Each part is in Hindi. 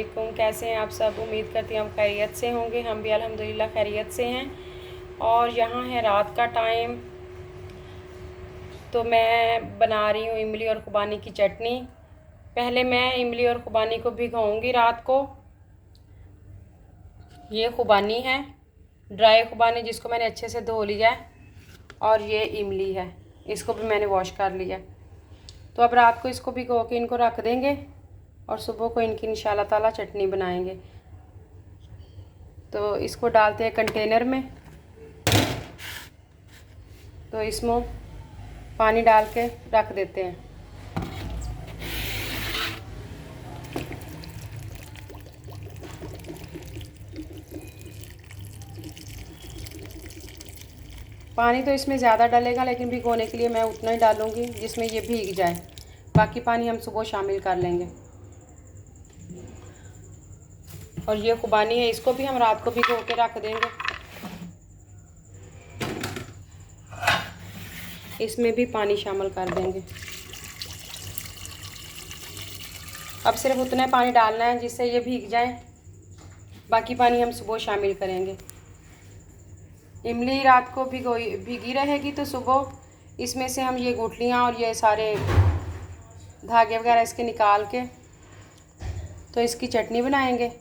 वालेकुम। कैसे हैं आप सब? उम्मीद करती हूँ आप खैरियत से होंगे। हम भी अल्हम्दुलिल्लाह खैरियत से हैं। और यहाँ है रात का टाइम, तो मैं बना रही हूँ इमली और खुबानी की चटनी। पहले मैं इमली और खुबानी को भिगोऊंगी रात को। ये खुबानी है, ड्राई खुबानी, जिसको मैंने अच्छे से धो लिया है। और ये इमली है, इसको भी मैंने वॉश कर लिया। तो अब रात को इसको भिगो के इनको रख देंगे और सुबह को इनकी इंशाल्लाह ताला चटनी बनाएंगे। तो इसको डालते हैं कंटेनर में। तो इसमें पानी डाल के रख देते हैं। पानी तो इसमें ज़्यादा डलेगा, लेकिन भिगोने के लिए मैं उतना ही डालूँगी जिसमें ये भीग जाए। बाकी पानी हम सुबह शामिल कर लेंगे। और ये खुबानी है, इसको भी हम रात को भिगो के रख देंगे। इसमें भी पानी शामिल कर देंगे। अब सिर्फ उतना पानी डालना है जिससे ये भीग जाए। बाकी पानी हम सुबह शामिल करेंगे। इमली रात को भीगी रहेगी, तो सुबह इसमें से हम ये गुठलियाँ और ये सारे धागे वगैरह इसके निकाल के तो इसकी चटनी बनाएंगे।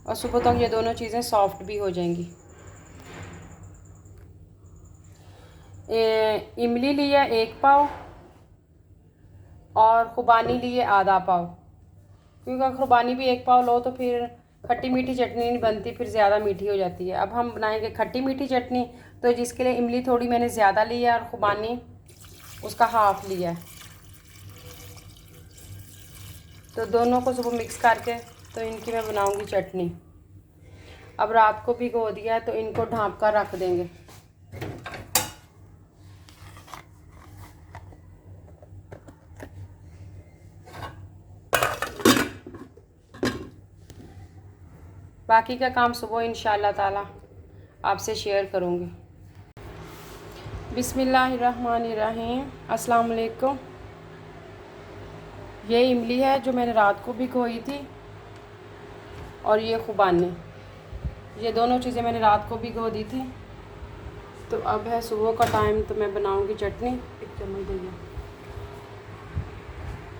और सुबह तक ये दोनों चीज़ें सॉफ्ट भी हो जाएंगी। इमली लिए 1 पाव और खुबानी लिए आधा पाव, क्योंकि अगर खुबानी भी 1 पाव लो तो फिर खट्टी मीठी चटनी नहीं बनती, फिर ज़्यादा मीठी हो जाती है। अब हम बनाएंगे खट्टी मीठी चटनी, तो जिसके लिए इमली थोड़ी मैंने ज़्यादा लिया और खुबानी उसका हाफ़ लिया। तो दोनों को सुबह मिक्स करके तो इनकी मैं बनाऊंगी चटनी। अब रात को भिगो दिया है, तो इनको ढाँप कर रख देंगे। बाकी का काम सुबह इंशाल्लाह ताला आपसे शेयर करूँगी। बिस्मिल्लाहिर्रहमानिर्रहीम। अस्सलाम वालेकुम। ये इमली है जो मैंने रात को भिगोई थी, और ये खुबानी, ये दोनों चीज़ें मैंने रात को भिगो दी थी। तो अब है सुबह का टाइम, तो मैं बनाऊँगी चटनी। 1 चम्मच देंगे।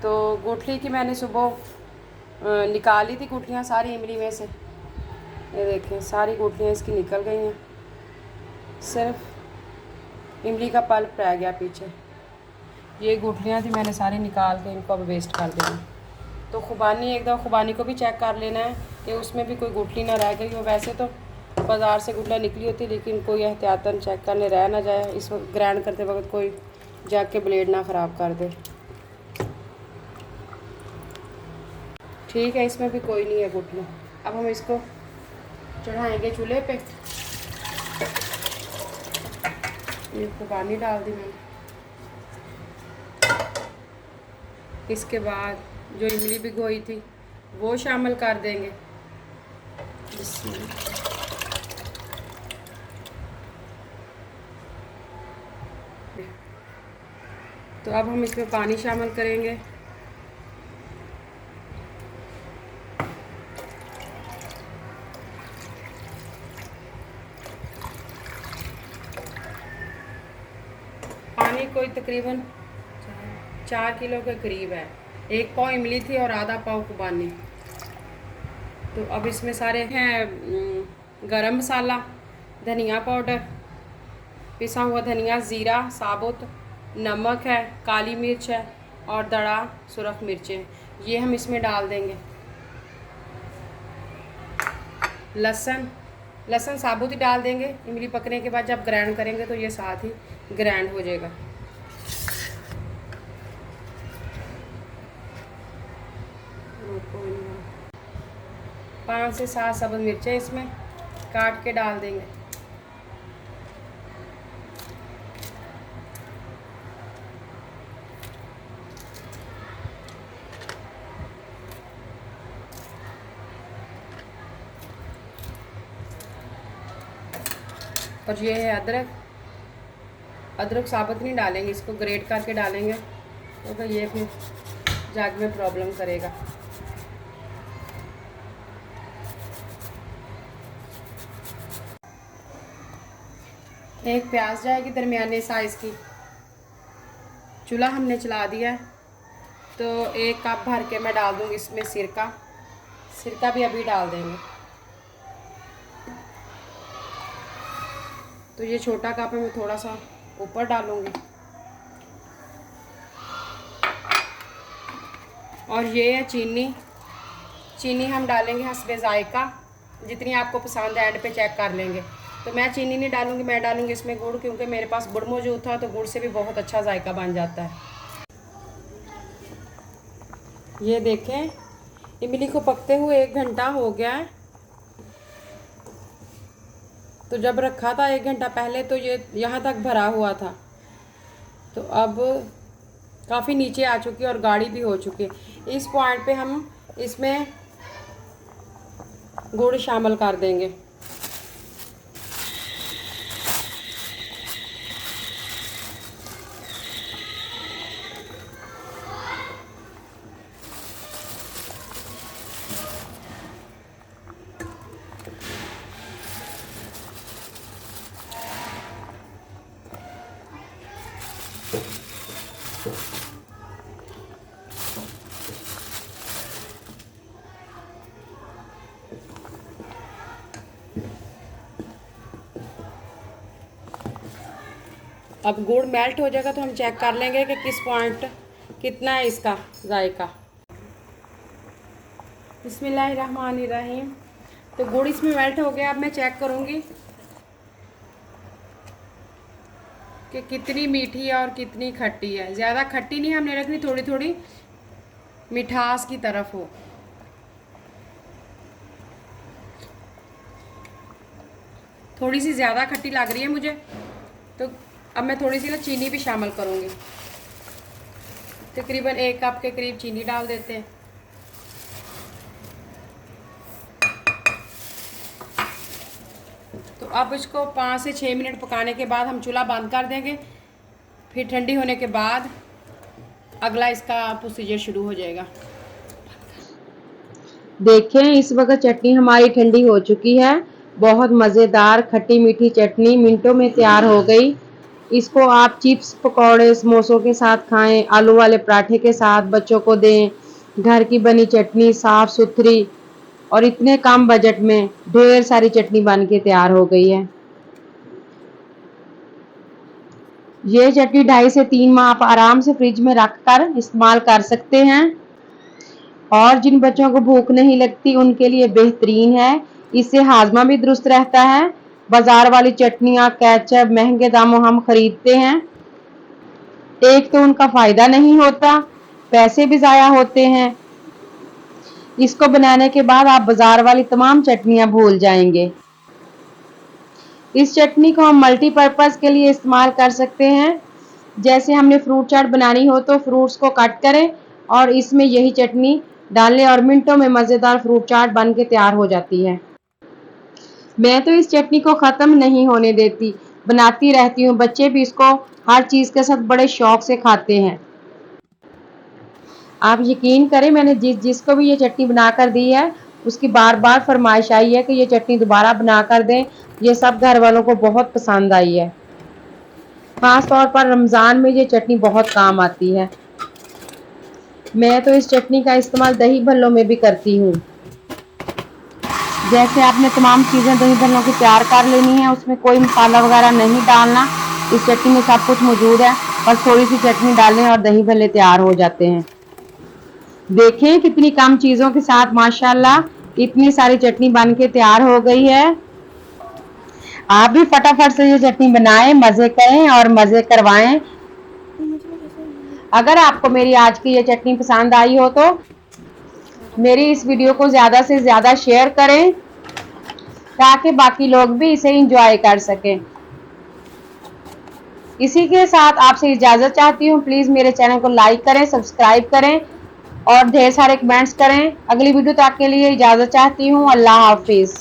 तो गुठली की मैंने सुबह निकाली थी गुठलियाँ सारी इमली में से। ये देखें, सारी गुठलियाँ इसकी निकल गई हैं, सिर्फ इमली का पल्प रह गया पीछे। ये गुठलियाँ थी, मैंने सारी निकाल के इनको अब वेस्ट कर देना। तो खुबानी, एक दफ़ा खुबानी को भी चेक कर लेना है कि उसमें भी कोई गुठली ना रह गई हो। वैसे तो बाज़ार से गुठलियाँ निकली होती, लेकिन कोई एहतियातन चेक करने रह ना जाए, इस वक्त ग्राइंड करते वक्त कोई जाके ब्लेड ना ख़राब कर दे। ठीक है, इसमें भी कोई नहीं है गुठली। अब हम इसको चढ़ाएंगे चूल्हे पे। ये खुबानी डाल दी मैंने। इसके बाद जो इमली भिगोई थी वो शामिल कर देंगे। तो अब हम इसमें पानी शामिल करेंगे। पानी कोई तकरीबन 4 किलो के करीब है। 1 पाव इमली थी और आधा पाव खुबानी। तो अब इसमें सारे हैं गरम मसाला, धनिया पाउडर, पिसा हुआ धनिया, ज़ीरा साबुत, नमक है, काली मिर्च है और दड़ा सुरख मिर्चें, ये हम इसमें डाल देंगे। लहसुन साबुत ही डाल देंगे। इमली पकने के बाद जब ग्राइंड करेंगे तो ये साथ ही ग्राइंड हो जाएगा। पाँच से 7 सब्ज़ मिर्चें इसमें काट के डाल देंगे। और ये है अदरक साबुत नहीं डालेंगे, इसको ग्रेट करके डालेंगे, तो ये फिर जाग में प्रॉब्लम करेगा। एक प्याज जाएगी दरमियाने साइज़ की। चूल्हा हमने चला दिया है, तो 1 कप भर के मैं डाल दूँगी इसमें सिरका भी अभी डाल देंगे। तो ये छोटा कप है, मैं थोड़ा सा ऊपर डालूँगी। और ये है चीनी हम डालेंगे हस्बे ज़ायका, जितनी आपको पसंद है एंड पे चेक कर लेंगे। तो मैं चीनी नहीं डालूँगी, मैं डालूँगी इसमें गुड़, क्योंकि मेरे पास गुड़ मौजूद था, तो गुड़ से भी बहुत अच्छा जायका बन जाता है। ये देखें, इमली को पकते हुए 1 घंटा हो गया है। तो जब रखा था 1 घंटा पहले तो ये यहाँ तक भरा हुआ था, तो अब काफ़ी नीचे आ चुकी है और गाढ़ी भी हो चुकी है। इस पॉइंट पे हम इसमें गुड़ शामिल कर देंगे। अब गुड़ मेल्ट हो जाएगा तो हम चेक कर लेंगे कि किस पॉइंट कितना है इसका जायका। बिस्मिल्लाहिर्रहमानिर्रहीम। तो गुड़ इसमें मेल्ट हो गया। अब मैं चेक करूँगी कि कितनी मीठी है और कितनी खट्टी है। ज़्यादा खट्टी नहीं हमने रखनी, थोड़ी थोड़ी मिठास की तरफ हो। थोड़ी सी ज़्यादा खट्टी लग रही है मुझे, तो अब मैं थोड़ी सी ना चीनी भी शामिल करूँगी। तकरीबन 1 कप के करीब चीनी डाल देते हैं। तो अब इसको 5 से 6 मिनट पकाने के बाद हम चूल्हा बंद कर देंगे। फिर ठंडी होने के बाद अगला इसका प्रोसीजर शुरू हो जाएगा। देखें, इस वक्त चटनी हमारी ठंडी हो चुकी है। बहुत मज़ेदार खट्टी मीठी चटनी मिनटों में तैयार हो गई। इसको आप चिप्स, पकौड़े, समोसों के साथ खाएं, आलू वाले पराठे के साथ बच्चों को दें। घर की बनी चटनी, साफ सुथरी और इतने कम बजट में ढेर सारी चटनी बन के तैयार हो गई है। ये चटनी 2.5 से 3 माह आप आराम से फ्रिज में रख कर इस्तेमाल कर सकते हैं। और जिन बच्चों को भूख नहीं लगती उनके लिए बेहतरीन है। इससे हाजमा भी दुरुस्त रहता है। बाजार वाली चटनियाँ, केचप महंगे दामों हम खरीदते हैं। एक तो उनका फायदा नहीं होता, पैसे भी ज़ाया होते हैं। इसको बनाने के बाद आप बाजार वाली तमाम चटनियाँ भूल जाएंगे। इस चटनी को हम मल्टीपर्पज़ के लिए इस्तेमाल कर सकते हैं। जैसे हमने फ्रूट चाट बनानी हो तो फ्रूट्स को कट करें और इसमें यही चटनी डालें और मिनटों में मज़ेदार फ्रूट चाट बन के तैयार हो जाती है। मैं तो इस चटनी को ख़त्म नहीं होने देती, बनाती रहती हूँ। बच्चे भी इसको हर चीज़ के साथ बड़े शौक से खाते हैं। आप यकीन करें, मैंने जिसको भी ये चटनी बनाकर दी है उसकी बार बार फरमाइश आई है कि ये चटनी दोबारा बना कर दें। ये सब घर वालों को बहुत पसंद आई है। ख़ास तौर पर रमज़ान में ये चटनी बहुत काम आती है। मैं तो इस चटनी का इस्तेमाल दही भल्लों में भी करती हूँ। जैसे आपने तमाम चीज़ें दही भल्लों की तैयार कर लेनी है, उसमें कोई मसाला वगैरह नहीं डालना। इस चटनी में सब कुछ मौजूद है, बस थोड़ी सी चटनी डालें और दही भल्ले तैयार हो जाते हैं। देखें कितनी कम चीज़ों के साथ माशाल्लाह इतनी सारी चटनी बन के तैयार हो गई है। आप भी फटाफट से ये चटनी बनाएं, मज़े करें और मज़े करवाएं। अगर आपको मेरी आज की ये चटनी पसंद आई हो तो मेरी इस वीडियो को ज़्यादा से ज़्यादा शेयर करें ताकि बाकी लोग भी इसे एंजॉय कर सकें। इसी के साथ आपसे इजाज़त चाहती हूँ। प्लीज़ मेरे चैनल को लाइक करें, सब्सक्राइब करें और ढेर सारे कमेंट्स करें। अगली वीडियो तक के लिए इजाज़त चाहती हूँ। अल्लाह हाफिज़।